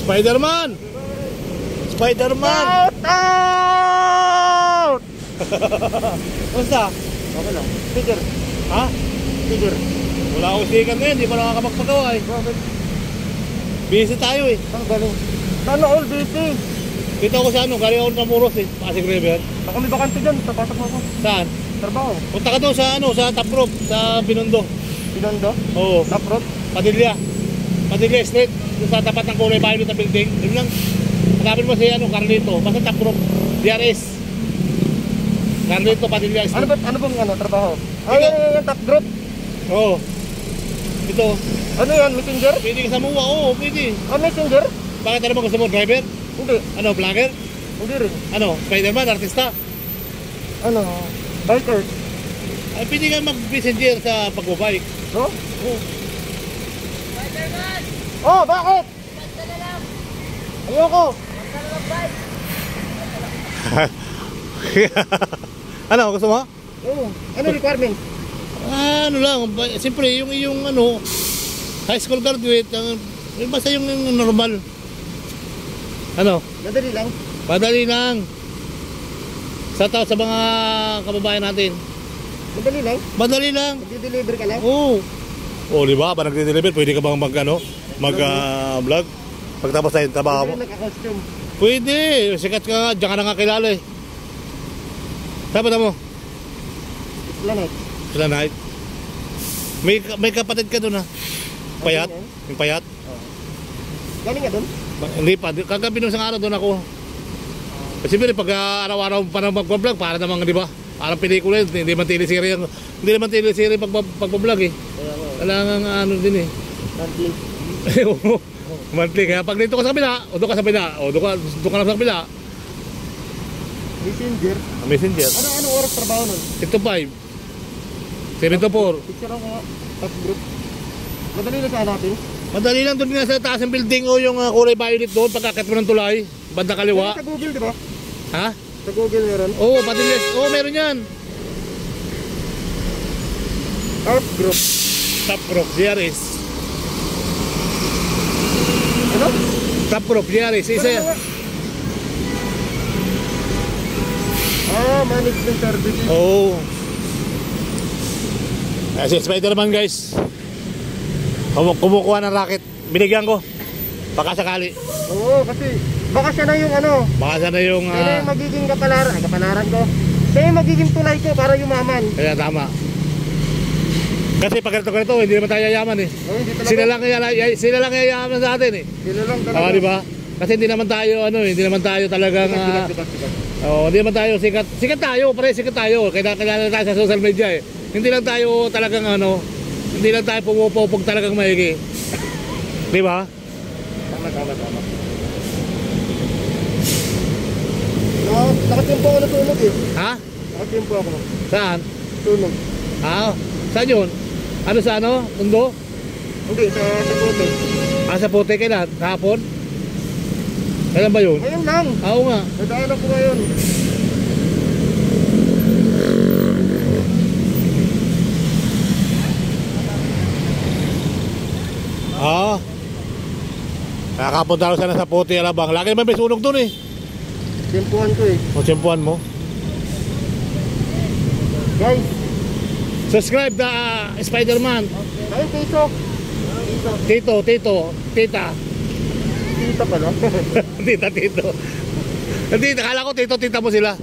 Spider-Man! Spider-Man! Shout out! Basta? Okay lang. Sticker. Ha? Sticker. Wala akong sticker ngayon, di pa nakakapagpagawa eh. Busy tayo eh. Saan galing? Sana all busy. Dito ako sa ano, galing ako ng Muros eh, Pasig River. Ako may bakante dyan, tapasok mo ako. Saan? Trabaho. Punta ka doon sa ano, sa Top Rope, sa Binondo. Binondo? Oo. Top road? Padilla. Padilla Street, doon sa tapat ng kulay bahay na building. Doon lang. Hanapin mo si ano, Carlito, basta Top Rope, DRS. Carlito, Padilla Street. Ano bang trabaho? Yan, top group. Oo. Ito. Ano yan, messenger? Pwede ka sa MUA, oo, pwede. Messenger? Bakit ano mo gusto mo, driver? Hindi. Ano, vlogger? Hindi rin. Ano, Spider-Man, artista? Ano, biker? Ay, pwede ka mag-messenger sa pagbabike. No? Oo. Spider-Man! Oh, bakit? Basta na lang! Ayoko. Basta na lang bike! Ano, gusto mo? Oo. Ano requirement? Ano lang, siyempre yung ano, high school graduate, basta yung normal. Ano? Madali lang. Madali lang. Sa mga kababayan natin. Madali lang. Madali lang. Mag-deliver ka lang. Oo. Oh, di ba? Ba nagde-deliver, pwede ka bang mag-vlog? Pagtapos tayo trabaho mo. Pwede naka-costume. Pwede. Sikat ka nga, diyan ka na nga kilala eh. Sabi mo? Planet. Sila night. May kapatid ka doon ha? Payat? Yung payat? Galing ka doon? Hindi pa. Kagabi nung isang araw doon ako. Kasi pag araw-araw pa na mag-vlog, para naman, di ba? Parang pelikula yun. Hindi naman teleserye pag-vlog eh. Kailangan ano din eh. Monthly. Monthly. Kaya pag dito ka sa kabila, o doon ka sa kabila, o doon ka lang sa kabila. Messenger? Messenger. Anong oras trabaho nun? 6 to 5. 7 to 4. Picture ako nga. Top group. Madali na sa hanapin? Madali lang doon nga sa taas ng building o yung kulay violet doon, pagkakit mo ng tulay, banda kaliwa. Sa Google, di ba? Ha? Sa Google meron? Oo, madilis. Oo, meron yan. Top group. Top Group, DRS. Ano? Top Group, DRS. Isa yan. Management services. Oo. Si Spider-Man guys. Kumukuha ng racket. Binigyan ko. Baka sakali. Oo, kasi baka siya na yung ano. Baka siya na yung... Siya na yung magiging kapalaran ko. Siya yung magiging tulay ko para yumaman. Kaya tama. Kasi pag ganito, hindi naman tayo yayaman eh. Oh, hindi talaga. Sila lang yayaman sa atin eh. Sila lang talaga. Di ba? Kasi hindi naman tayo hindi naman tayo talagang Sikat. hindi naman tayo sikat. Sikat tayo, sikat tayo. Kailangan tayo sa social media eh. Hindi lang tayo talagang hindi lang tayo pumupupog talagang maigi. Di ba? Tama. Nakatimpo ako na sunog eh. Ha? Nakatimpo ako. Saan? Sunog. Saan yun? Ano sa Tondo? Hindi, sa puti. Sa puti kailan? Kahapon? Kailan ba yun? Ngayon lang. Oo nga. Nadaan ako ngayon. Nakapunta ako sana sa puti alabang. Lagi naman may sunog dun eh. Tempuhan ko eh. O tiyempuhan mo. Guys. Subscribe na Spider-Man. Ayun, Tito. Tito. Tita. Tita pala. Tito. Hindi, nakala ko tita mo sila.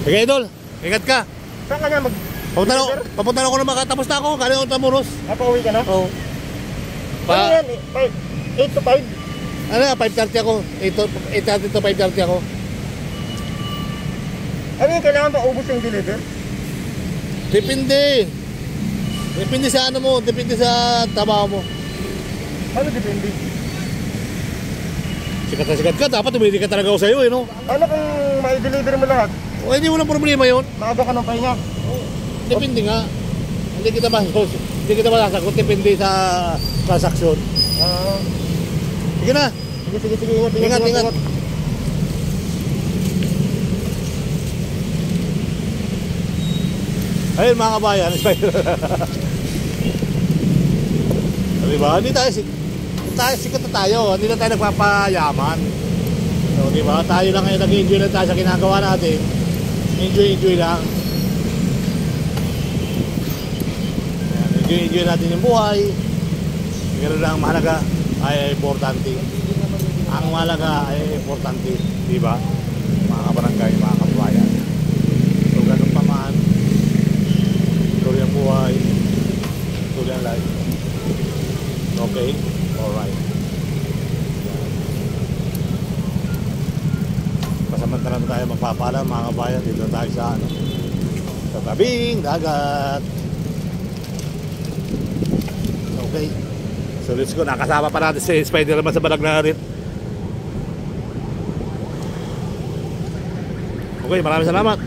Okay, idol. Ingat ka. Saan ka niya Papunta ako na makatapos na ako. Kaya ako tamuros. Pauwi ka na? Oo. Ano yan? 8 to 5? Ano, 5:30 ako. 8:30 to 5:30 ako. Ano yung kailangan ba ubos yung deliver? Depende. Depende sa mo. Depende sa trabaho mo. Ano depende? Sikat na sikat ka. Dapat umili ka talaga ako sa'yo eh, no? Ano kung ma-deliver mo lahat? O, hindi mo lang problema yun. Maaga ka ng pahinga. Depende nga. Hindi kita masasagot. Depende sa transaksyon. Sige na. Sige. Ingat. Ayun mga kabayan, spider. Diba? Hindi tayo sikat na tayo. Hindi na tayo nagpapayaman. So, diba? Tayo lang ngayon nag-enjoy lang tayo sa ginagawa natin. Enjoy lang. Enjoy natin yung buhay. Ganun lang ang mahalaga ay importante. Ang mahalaga ay importante. Diba? Mga kabarangay, mga kabayan. So, ganun pa man. Tuloy ang buhay. Tuloy ang life. Okay? Alright. Pasamantalan tayo magpapala mga kabayan. Dito tayo sa sa tabing dagat. Okay. So let's go. Nakasama pa natin si Spider-Man sa balag na rin. Okay, maraming salamat.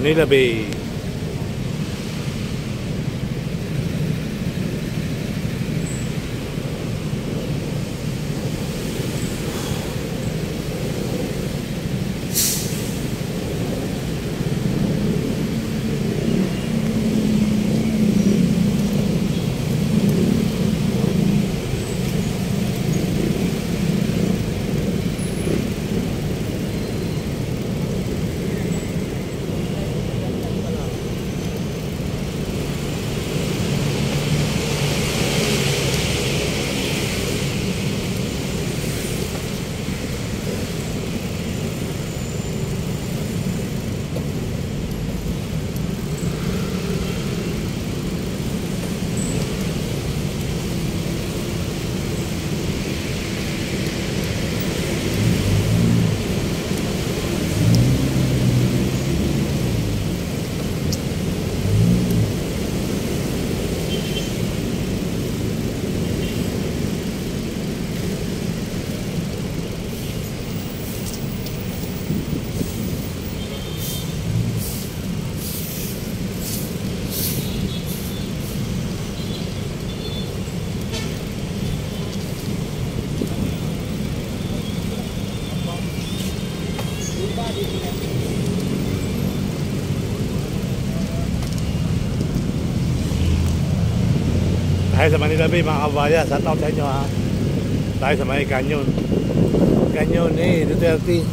Manila Bay. Tayo sa Manila Bay mga kabayan, shout out sa inyo ha. Tayo sa may Canyon Duterte.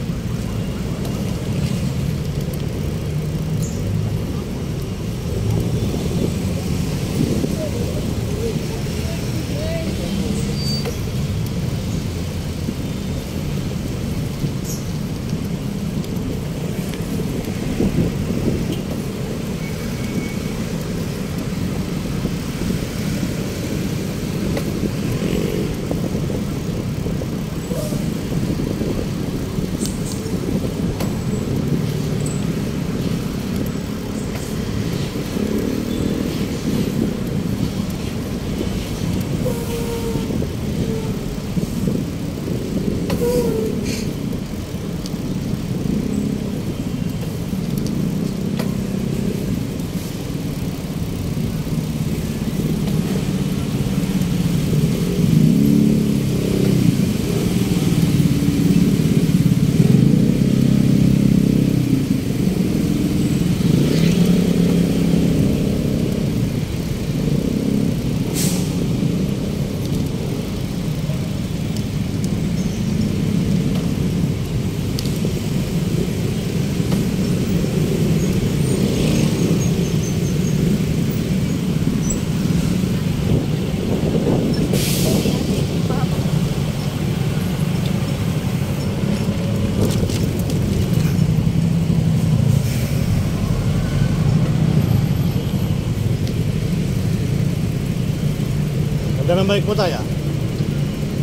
Ganda ng bike mo tayo.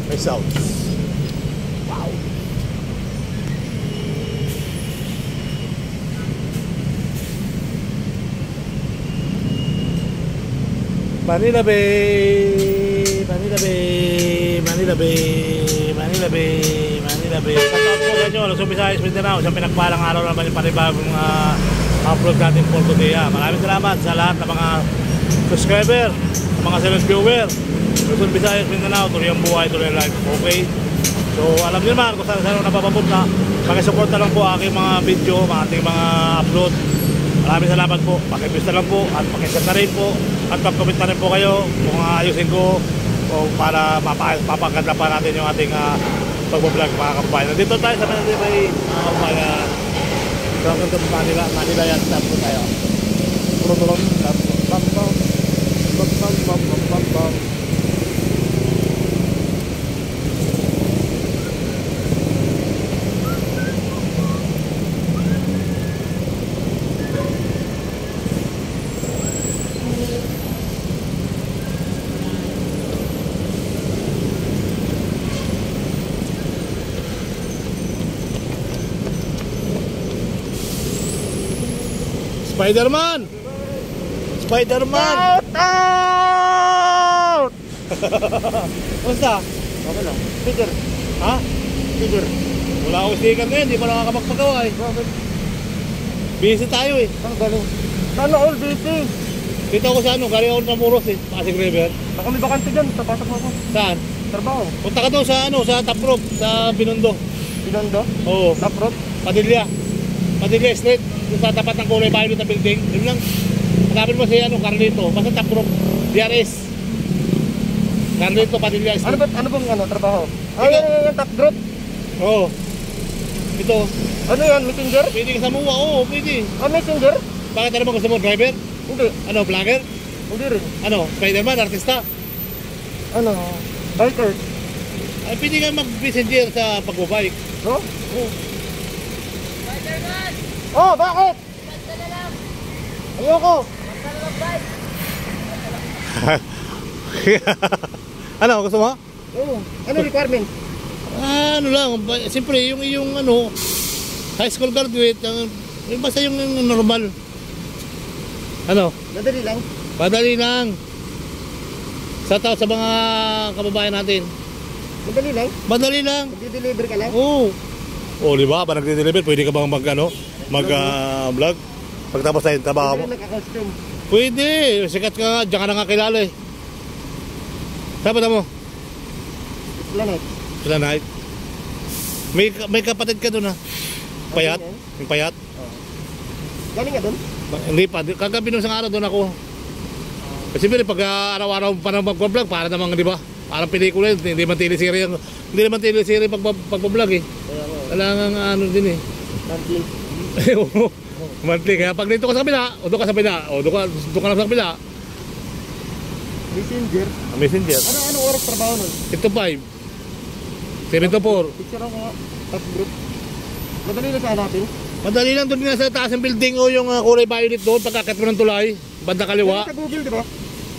May sound. Wow. Manila Bay, Manila Bay, Manila Bay, Manila Bay, Manila Bay. Shoutout po sa inyo, Luzon, Visayas, Mindanao. Sa pinagpalang araw naman yung panibagong upload natin for today. Maraming salamat sa lahat ng mga subscriber, mga silent viewer. Luzon, Visayas, Mindanao, tuloy ang buhay, tuloy ang life. Okay? So alam niyo naman kung saan napapapunta. Pakisupport na lang po aking mga video, ating mga upload. Maraming salamat po. Pakipis na lang po at pakishare na rin po at pag-comment na rin po kayo kung ayusin ko o para mapaganda pa natin yung ating pag-vlog mga kababayan. Nandito tayo sa Manila Bay mga kababayan. Welcome to Manila yan. Stop po tayo. Turun-turun. Bam-bam. Spider-Man! Spider-Man! Out! Basta? Okay lang. Sticker. Ha? Sticker. Wala akong sticker ngayon, di pa nakakapagpagawa eh. Bakit? Busy tayo eh. Ano galing? Sana all busy. Dito ako sa ano, galing ako ng Muros eh, Pasig River. Ako may bakante dyan, tapasok ako. Saan? Trabaho. Punta ka doon sa ano, sa Top Rope, sa Binondo. Binondo? Oo, Taprot? Padilla. Padilla Street, yung sa tapat ng kulay violet na building. Yun lang. Hanapin mo si ano, Carlito, basta Top Rope, DRS. Carlito, Padilla Street. Ano bang ano, trabaho? Ikaw. Yan, top group. Oo. Ito, Ano yan, messenger? pwede ka sa MUA, oo, pwede. Messenger? Bakit ano mo gusto mo, driver? Hindi. Ano, vlogger? Hindi rin. Ano, Spiderman, artista? Ano, biker. Ay, pwede ka mag-messenger sa pagbabike. No? Oo. Spider-Man! Oh, bakit? Basta na lang! Ayoko. Basta na mag-bike! Ano, gusto mo? Oo. Ano requirement? Ano lang, siyempre yung ano, high school graduate, yung basta yung normal. Ano, Madali lang. madali lang. Sa tao sa mga kababayan natin. Madali lang. Madali lang. Magdi-deliver ka lang. Oo. Oh, di ba? Ba nagde-deliver, pwede ka bang mag-vlog? Pagtapos na yung trabaho mo? Hindi naka-costume. Pwede. Sikat ka nga, diyan ka na nga kilala eh. Saan ba mo? Planet. Sila night. May kapatid ka doon ha? Payat? Yung payat? Galing ka dun? Hindi pa. Kagabi nung isang araw doon ako. Kasi pag araw-araw pa na mag-vlog, para namang, di ba? Parang pelikula yun. Hindi naman teleserye pag-vlog eh. Kailangan ano din eh. Monthly. Monthly. Kaya pag dito ka sa kabila, o doon ka sa kabila, o doon ka lang sa kabila. Messenger. Messenger. Anong oras trabaho nun? 8 to 5. 7 to 4. Picture ako nga. Top group. Madali na sa hanapin. Madali lang doon nga sa taas ng building o yung kulay violet doon, pagkakit mo ng tulay, banda kaliwa. Sa Google, di ba?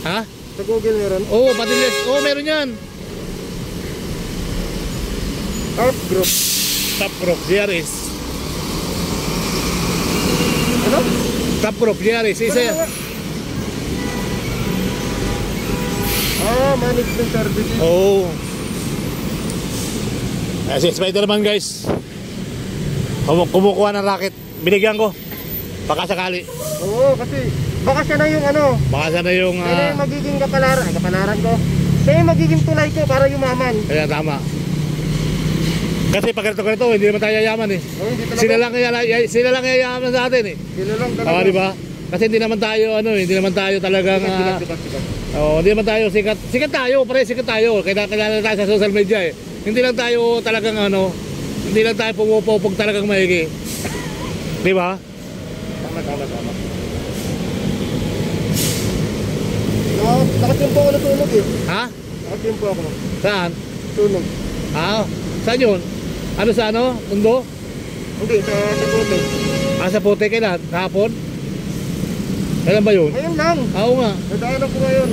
Ha? Sa Google meron. Oo, Padiles. Oo, meron yan. Top group. Top Group, GRS. Ano? Top Group, GRS. Isa yan. Management services. Oo. Si Spiderman guys. Kumukuha ng racket. Binigyan ko. Baka sakali. Oo, kasi baka siya na yung ano. Baka sana yung... Siya na yung magiging kapalaran ko. Siya yung magiging tulay ko para yumaman. Kaya tama. Kasi pag ganito, hindi naman tayo yayaman eh. Oh, hindi talaga. Sila lang yayaman sa atin eh. Sila lang talaga. Di ba? Kasi hindi naman tayo hindi naman tayo talagang Sikat. hindi naman tayo sikat. Sikat tayo, sikat tayo. Kaya kilala tayo sa social media eh. Hindi lang tayo talagang hindi lang tayo pumupupog talagang maigi. Di ba? Tama. Nakatimpo ako na tunog eh. Ha? Nakatimpo ako. Saan? Tunog. Saan yun? Ano sa Mundo? Hindi, sa Puti. Sa Puti, kailan? Kahapon? Kailan ba yun? Ngayon lang. Oo nga. Nadaanan ko ngayon.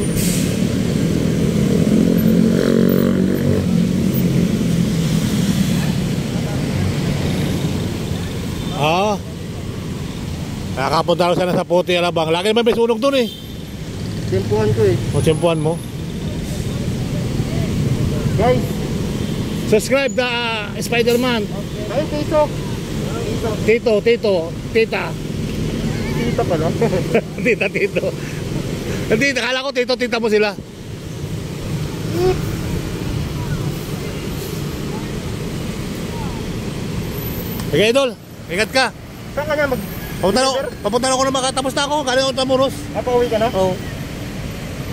Nakapunta ako sana sa Puti, Alabang. Lagi naman may sunog doon eh. Tempuhan ko eh. O, tiyempuhan mo. Guys, Subscribe na Spiderman. ayun piso. Tita. Tita pala. Tito. Hindi, nakala ko tita mo sila. Okay, idol. Ingat ka. Saan ka nga Papunta na ako na makatapos na ako. Galing ako sa Muros. Pauwi ka na? Oo.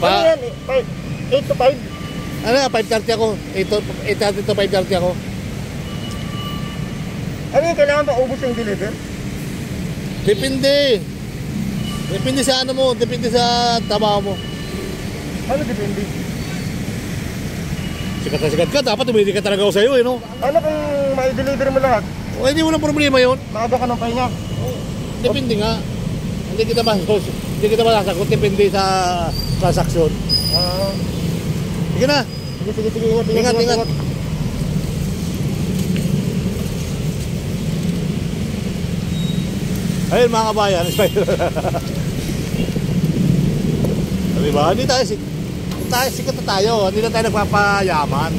Ano yan? 8 to 5? 5:30 ako. 8:30 to 5:30 ako. Ano yung kailangan ba ubos yung deliver? Depende. Depende sa mo. Depende sa trabaho mo. Ano depende? Sikat na sikat ka. Dapat umili ka talaga ako sa'yo eh, no? Ano kung ma-deliver mo lahat? O, hindi mo lang problema yun. Maaga ka ng pahinga. Depende nga. Hindi kita masasagot. Depende sa transaksyon. Sige na. Sige. Ingat. Ayun mga kabayan. Diba? Hindi tayo sikat na tayo. Hindi na tayo nagpapayaman.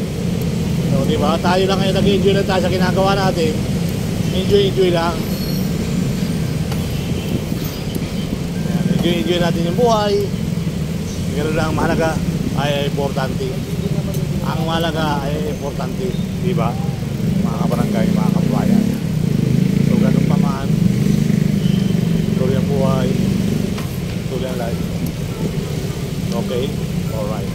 So, diba? Tayo lang ngayon nag-enjoy lang tayo sa ginagawa natin. Enjoy lang. enjoy natin yung buhay. Ganun lang ang mahalaga ay importante. Ang mahalaga ay importante, di ba? Mga kabarangay, mga kababayan. So ganun pa man, tuloy ang buhay, tuloy ang life. Okay? Alright.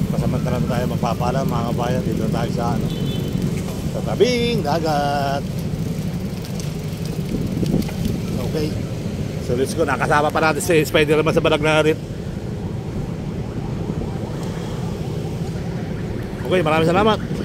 Pasamantalan tayo magpapala mga kabayan. Dito tayo sa ano, sa tabing dagat. Okay. So let's go. Nakasama pa natin si Spider-Man sa balag na rin. Okay, maraming salamat.